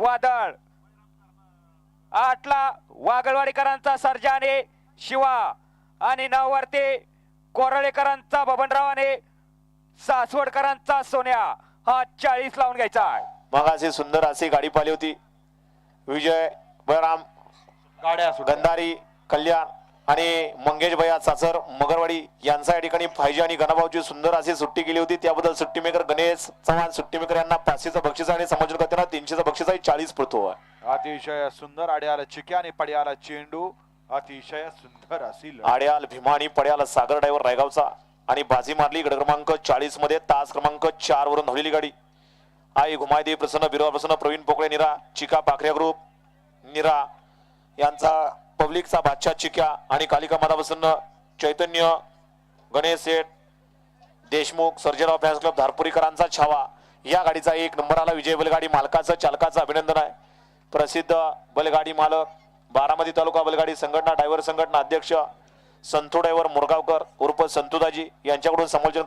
वादळ, 8ला वागळवाडीकरांचा सर्जाने शिवा आणि 9 वरती कोरळेकरांचा बबनराव आणि सासवडकरांचा सोन्या हा 40 लावून घ्यायचा आहे. मगाशी सुंदर अशी गाडी पाहिली होती. विजय बळराम गाड्या गंधारी कल्याण आणि मंगेश भैया सासर मगरवाडी यांचा या ठिकाणी फायजी आणि गणाभाऊची सुंदर अशी सुट्टी केली होती. त्याबद्दल सुट्टी मेकर गणेश चव्हाण सुट्टी मेकर यांना 500चं बक्षीस आणि समाजकर्त्यांना 300चं बक्षीस आहे. 40 पडतो. अतिशय सुंदर आड्याला चिक्या आणि पड्याला चेंडू. अतिशय सुंदर अशी आड्याल भीमा आणि पड्याला सागर ड्रायव्हर रायगावचा आणि बाजी मारली गड क्रमांक 40 मध्ये तास क्रमांक 4 वरून धावलेली गाडी. आई घुमायदेवी प्रसन्न बिरवा प्रसन्न प्रवीण पोकळे निरा चिका पाखऱ्या ग्रुप निरा यांचा पब्लिकचा बादशाह चिक्या आणि कालिका माता प्रसन्न चैतन्य गणेश सेठ देशमुख सर्जेराव फॅन्स क्लब धारपुरीकरांचा छावा या गाडीचा 1 नंबर आला. विजय बैलगाडी मालकाचं चालकाचं अभिनंदन आहे. प्रसिद्ध बैलगाडी मालक बारामती तालुका बैलगाडी संघटना ड्रायव्हर संघटना अध्यक्ष संतू ड्रायव्हर मुरगावकर उर्फ संतुदाजी यांच्याकडून समालोचन